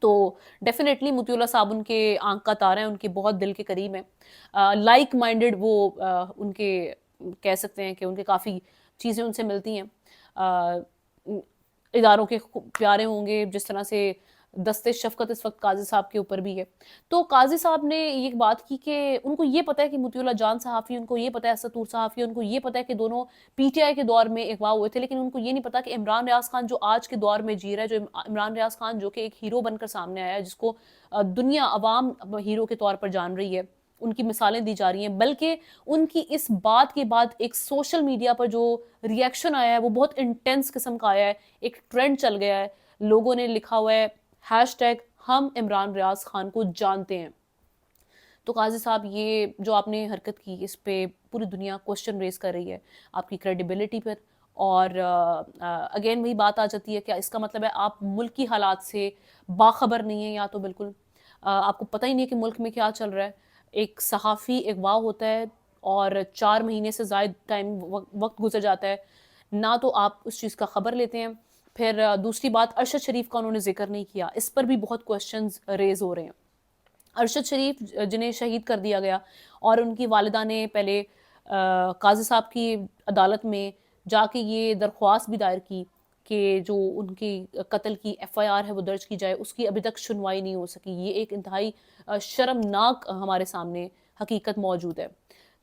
تو ڈیفینیٹلی مطیع اللہ صاحب ان کے آنکھ کا تارا ہیں، ان کے بہت دل کے قریب ہیں، لائک مائنڈڈ وہ ان کے کہہ سکتے ہیں کہ ان کے کافی چیزیں ان سے ملتی ہیں، اداروں کے پیارے ہوں گے جس طرح سے دستے شفقت اس وقت قاضی صاحب کے اوپر بھی ہے۔ تو قاضی صاحب نے یہ بات کی کہ ان کو یہ پتہ ہے کہ مطیع اللہ جان صحافی، ان کو یہ پتہ ہے اسد طور صحافی، ان کو یہ پتہ ہے کہ دونوں پی ٹی آئی کے دور میں اغوا ہوئے تھے، لیکن ان کو یہ نہیں پتا کہ عمران ریاض خان جو آج کے دور میں جی رہا ہے، جو عمران ریاض خان جو کہ ایک ہیرو بن کر سامنے آیا ہے، جس کو دنیا عوام ہیرو کے طور پر جان رہی ہے، ان کی مثالیں دی جا رہی ہیں، بلکہ ان کی اس بات کے بعد ایک سوشل میڈیا پر جو ریئیکشن آیا ہے وہ بہت انٹینس قسم کا آیا ہے، ایک ٹرینڈ چل گیا ہے، لوگوں نے لکھا ہوا ہے ہیش ٹیگ ہم عمران ریاض خان کو جانتے ہیں۔ تو قاضی صاحب یہ جو آپ نے حرکت کی اس پہ پوری دنیا کوشچن ریز کر رہی ہے آپ کی کریڈیبلٹی پر، اور اگین وہی بات آ جاتی ہے کہ اس کا مطلب ہے آپ ملکی حالات سے باخبر نہیں ہیں، یا تو بالکل آپ کو پتہ ہی نہیں ہے کہ ملک میں کیا چل رہا ہے۔ ایک صحافی اغوا ہوتا ہے اور 4 مہینے سے زائد ٹائم وقت گزر جاتا ہے، نہ تو آپ اس چیز کا خبر لیتے ہیں۔ پھر دوسری بات، ارشد شریف کا انہوں نے ذکر نہیں کیا، اس پر بھی بہت کوشچنز ریز ہو رہے ہیں۔ ارشد شریف جنہیں شہید کر دیا گیا، اور ان کی والدہ نے پہلے قاضی صاحب کی عدالت میں جا کے یہ درخواست بھی دائر کی کہ جو ان کی قتل کی ایف آئی آر ہے وہ درج کی جائے، اس کی ابھی تک سنوائی نہیں ہو سکی۔ یہ ایک انتہائی شرمناک ہمارے سامنے حقیقت موجود ہے۔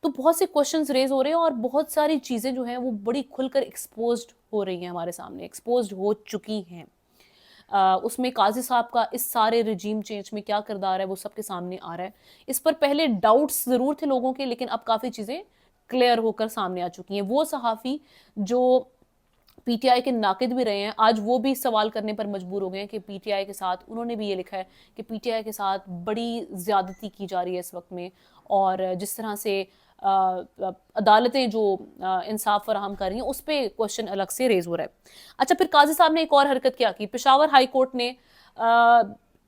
تو بہت سے کوشچنز ریز ہو رہے ہیں، اور بہت ساری چیزیں جو ہیں وہ بڑی کھل کر ایکسپوزڈ ہو رہی ہیں، ہمارے سامنے ایکسپوزڈ ہو چکی ہیں۔ اس میں قاضی صاحب کا اس سارے رجیم چینج میں کیا کردار ہے وہ سب کے سامنے آ رہا ہے۔ اس پر پہلے ڈاؤٹس ضرور تھے لوگوں کے، لیکن اب کافی چیزیں کلیئر ہو کر سامنے آ چکی ہیں۔ وہ صحافی جو پی ٹی آئی کے ناقد بھی رہے ہیں، آج وہ بھی سوال کرنے پر مجبور ہو گئے ہیں کہ پی ٹی آئی کے ساتھ، انہوں نے بھی یہ لکھا ہے کہ پی ٹی آئی کے ساتھ بڑی زیادتی کی جا رہی ہے اس وقت میں، اور جس طرح سے عدالتیں جو انصاف فراہم کر رہی ہیں اس پہ کوشچن الگ سے ریز ہو رہا ہے۔ اچھا، پھر قاضی صاحب نے ایک اور حرکت کیا کی، پشاور ہائی کورٹ نے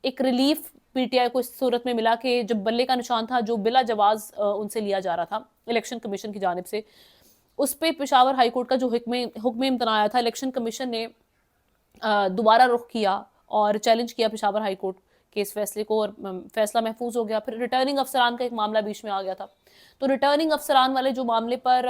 ایک ریلیف پی ٹی آئی کو اس صورت میں ملا کہ جب بلے کا نشان تھا جو بلا جواز ان سے لیا جا رہا تھا الیکشن کمیشن کی جانب سے، اس پہ پشاور ہائی کورٹ کا جو حکم امتناع آیا تھا، الیکشن کمیشن نے دوبارہ رخ کیا اور چیلنج کیا پشاور ہائی کورٹ کے اس فیصلے کو، اور فیصلہ محفوظ ہو گیا۔ پھر ریٹرننگ افسران کا ایک معاملہ بیچ میں آ گیا تھا، تو ریٹرننگ افسران والے جو معاملے پر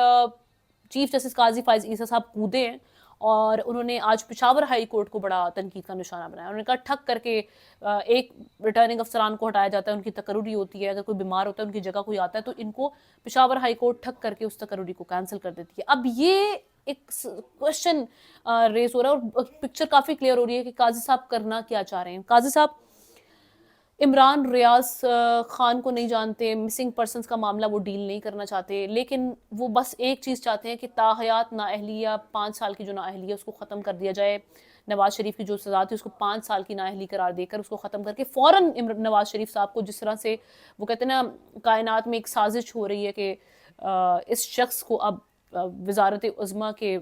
چیف جسٹس قاضی فائز عیسیٰ صاحب کودے ہیں، اور انہوں نے آج پشاور ہائی کورٹ کو بڑا تنقید کا نشانہ بنایا۔ انہوں نے کہا ٹھک کر کے ایک ریٹرننگ افسران کو ہٹایا جاتا ہے، ان کی تقرری ہوتی ہے، اگر کوئی بیمار ہوتا ہے، ان کی جگہ کوئی آتا ہے، تو ان کو پشاور ہائی کورٹ ٹھک کر کے اس تقرری کو کینسل کر دیتی ہے۔ اب یہ ایک کوشچن ریز ہو رہا ہے، اور پکچر کافی کلیئر ہو رہی ہے کہ قاضی صاحب کرنا کیا چاہ رہے ہیں۔ قاضی صاحب عمران ریاض خان کو نہیں جانتے، مسنگ پرسنز کا معاملہ وہ ڈیل نہیں کرنا چاہتے، لیکن وہ بس ایک چیز چاہتے ہیں کہ تاحیات نااہلیہ 5 سال کی جو نااہلی ہے اس کو ختم کر دیا جائے۔ نواز شریف کی جو سزا تھی اس کو 5 سال کی نااہلی قرار دے کر اس کو ختم کر کے فوراً نواز شریف صاحب کو، جس طرح سے وہ کہتے ہیں نا کائنات میں ایک سازش ہو رہی ہے کہ اس شخص کو اب وزارت عظمیٰ کے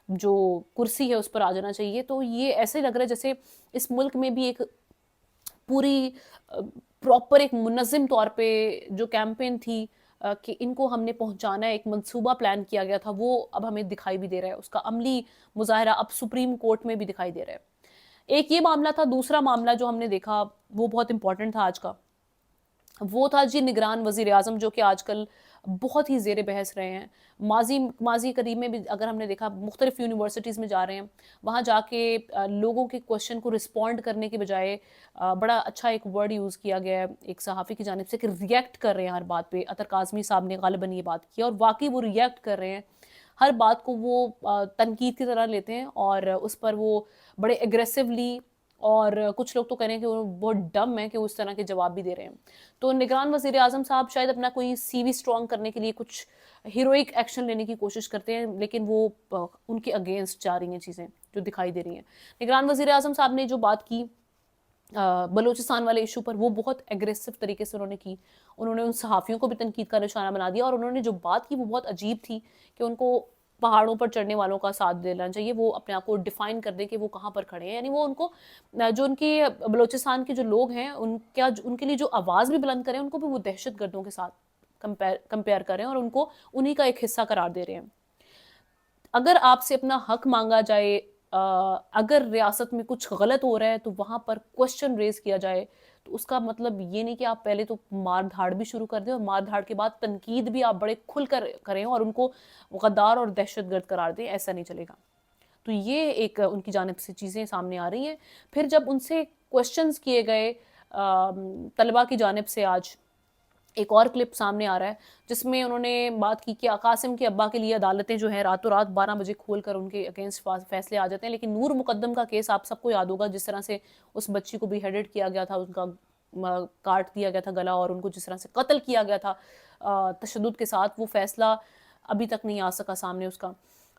جو کرسی ہے اس پر آ جانا چاہیے، تو یہ ایسے لگ رہا ہے جیسے اس ملک میں بھی ایک پوری پراپر ایک منظم طور پہ جو کیمپین تھی کہ ان کو ہم نے پہنچانا ہے، ایک منصوبہ پلان کیا گیا تھا، وہ اب ہمیں دکھائی بھی دے رہا ہے، اس کا عملی مظاہرہ اب سپریم کورٹ میں بھی دکھائی دے رہا ہے۔ ایک یہ معاملہ تھا۔ دوسرا معاملہ جو ہم نے دیکھا وہ بہت امپورٹنٹ تھا آج کا، وہ تھا جی نگران وزیر اعظم، جو کہ آج کل بہت ہی زیر بحث رہے ہیں۔ ماضی قریب میں بھی اگر ہم نے دیکھا مختلف یونیورسٹیز میں جا رہے ہیں، وہاں جا کے لوگوں کے کوشچن کو رسپونڈ کرنے کے بجائے بڑا اچھا ایک ورڈ یوز کیا گیا ہے ایک صحافی کی جانب سے کہ ریئیکٹ کر رہے ہیں ہر بات پہ۔ عطر کاظمی صاحب نے غالباً یہ بات کی، اور واقعی وہ ریئیکٹ کر رہے ہیں، ہر بات کو وہ تنقید کی طرح لیتے ہیں، اور اس پر وہ بڑے ایگریسولی، اور کچھ لوگ تو کہہ رہے ہیں کہ وہ بہت ڈم ہیں کہ وہ اس طرح کے جواب بھی دے رہے ہیں۔ تو نگران وزیر اعظم صاحب شاید اپنا کوئی سی وی اسٹرانگ کرنے کے لیے کچھ ہیروئک ایکشن لینے کی کوشش کرتے ہیں، لیکن وہ ان کے اگینسٹ جا رہی ہیں چیزیں جو دکھائی دے رہی ہیں۔ نگران وزیر اعظم صاحب نے جو بات کی بلوچستان والے ایشو پر، وہ بہت ایگریسو طریقے سے انہوں نے کی، انہوں نے ان صحافیوں کو بھی تنقید کا نشانہ بنا دیا، اور انہوں نے جو بات کی وہ بہت عجیب تھی کہ ان کو پہاڑوں پر چڑھنے والوں کا ساتھ دینا چاہیے، وہ اپنے آپ کو ڈیفائن کر دیں کہ وہ کہاں پر کھڑے ہیں، یعنی وہ ان کو جو ان کے بلوچستان کے جو لوگ ہیں ان کے لیے جو آواز بھی بلند کریں، ان کو بھی وہ دہشت گردوں کے ساتھ کمپیئر کریں، اور ان کو انہی کا ایک حصہ قرار دے رہے ہیں۔ اگر آپ سے اپنا حق مانگا جائے اگر ریاست میں کچھ غلط ہو رہا ہے تو وہاں پر کوشچن ریز کیا جائے، تو اس کا مطلب یہ نہیں کہ آپ پہلے تو مار دھاڑ بھی شروع کر دیں اور مار دھاڑ کے بعد تنقید بھی آپ بڑے کھل کر کریں اور ان کو غدار اور دہشت گرد قرار دیں، ایسا نہیں چلے گا۔ تو یہ ایک ان کی جانب سے چیزیں سامنے آ رہی ہیں۔ پھر جب ان سے کوشچنز کیے گئے طلبہ کی جانب سے، آج ایک اور کلپ سامنے آ رہا ہے جس میں انہوں نے بات کی کہ قاسم کے ابا کے لیے عدالتیں جو ہیں راتوں رات 12 بجے کھول کر ان کے اگینسٹ فیصلے آ جاتے ہیں، لیکن نور مقدم کا کیس آپ سب کو یاد ہوگا، جس طرح سے اس بچی کو بھی ہیڈڈ کیا گیا تھا، ان کا کاٹ دیا گیا تھا گلا اور ان کو جس طرح سے قتل کیا گیا تھا تشدد کے ساتھ، وہ فیصلہ ابھی تک نہیں آ سکا سامنے اس کا۔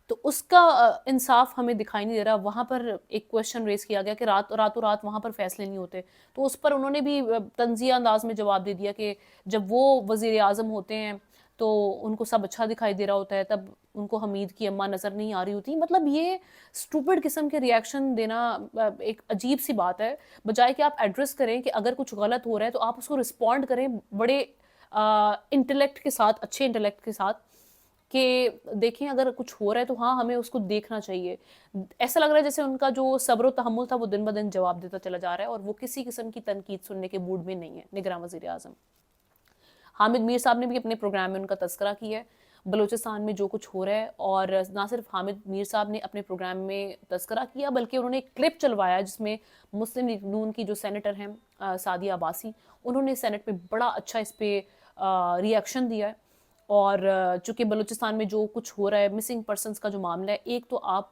تو اس کا انصاف ہمیں دکھائی نہیں دے رہا۔ وہاں پر ایک کویشچن ریز کیا گیا کہ راتوں رات وہاں پر فیصلے نہیں ہوتے، تو اس پر انہوں نے بھی طنزیہ انداز میں جواب دے دیا کہ جب وہ وزیر اعظم ہوتے ہیں تو ان کو سب اچھا دکھائی دے رہا ہوتا ہے، تب ان کو حمید کی اماں نظر نہیں آ رہی ہوتی۔ مطلب یہ اسٹوپڈ قسم کے ریاکشن دینا ایک عجیب سی بات ہے، بجائے کہ آپ ایڈریس کریں کہ اگر کچھ غلط ہو رہا ہے تو آپ اس کو رسپونڈ کریں بڑے انٹلیکٹ کے ساتھ، اچھے انٹلیکٹ کے ساتھ، کہ دیکھیں اگر کچھ ہو رہا ہے تو ہاں ہمیں اس کو دیکھنا چاہیے۔ ایسا لگ رہا ہے جیسے ان کا جو صبر و تحمل تھا وہ دن بدن جواب دیتا چلا جا رہا ہے اور وہ کسی قسم کی تنقید سننے کے موڈ میں نہیں ہے نگراں وزیر اعظم۔ حامد میر صاحب نے بھی اپنے پروگرام میں ان کا تذکرہ کیا ہے بلوچستان میں جو کچھ ہو رہا ہے، اور نہ صرف حامد میر صاحب نے اپنے پروگرام میں تذکرہ کیا بلکہ انہوں نے ایک کلپ چلوایا جس میں مسلم لیگ نون کی جو سینیٹر ہیں سعدیہ عباسی، انہوں نے سینٹ میں بڑا اچھا اس پہ ری ایکشن دیا ہے۔ اور چونکہ بلوچستان میں جو کچھ ہو رہا ہے، مسنگ پرسنز کا جو معاملہ ہے، ایک تو آپ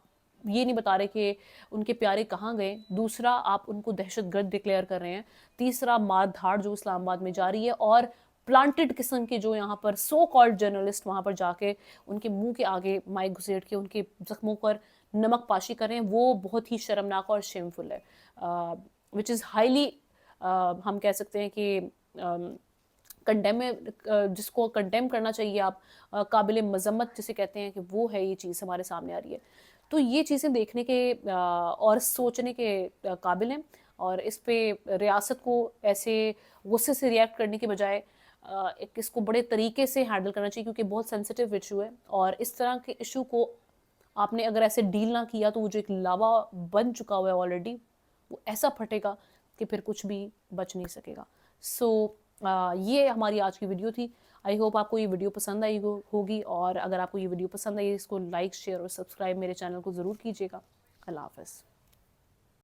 یہ نہیں بتا رہے کہ ان کے پیارے کہاں گئے، دوسرا آپ ان کو دہشت گرد ڈکلیئر کر رہے ہیں، تیسرا مار دھاڑ جو اسلام آباد میں جاری ہے، اور پلانٹڈ قسم کے جو یہاں پر سو کالڈ جرنلسٹ وہاں پر جا کے ان کے منہ کے آگے مائک گھسیٹ کے ان کے زخموں پر نمک پاشی کریں، وہ بہت ہی شرمناک اور شیمفل ہے، وچ از ہائیلی ہم کہہ سکتے ہیں کہ کنڈیم، جس کو کنڈیم کرنا چاہیے آپ، قابل مذمت جسے کہتے ہیں، کہ وہ ہے یہ چیز ہمارے سامنے آ رہی ہے۔ تو یہ چیزیں دیکھنے کے اور سوچنے کے قابل ہیں، اور اس پہ ریاست کو ایسے غصے سے ریئیکٹ کرنے کے بجائے اس کو بڑے طریقے سے ہینڈل کرنا چاہیے، کیونکہ بہت سینسیٹیو ایشو ہے، اور اس طرح کے ایشو کو آپ نے اگر ایسے ڈیل نہ کیا تو وہ جو ایک لاوا بن چکا ہوا ہے آلریڈی، وہ ایسا پھٹے گا کہ پھر کچھ بھی بچ نہیں سکے گا۔ سو یہ ہماری آج کی ویڈیو تھی۔ آئی ہوپ آپ کو یہ ویڈیو پسند آئی ہوگی، اور اگر آپ کو یہ ویڈیو پسند آئی اس کو لائک، شیئر اور سبسکرائب میرے چینل کو ضرور کیجیے گا۔ اللہ حافظ۔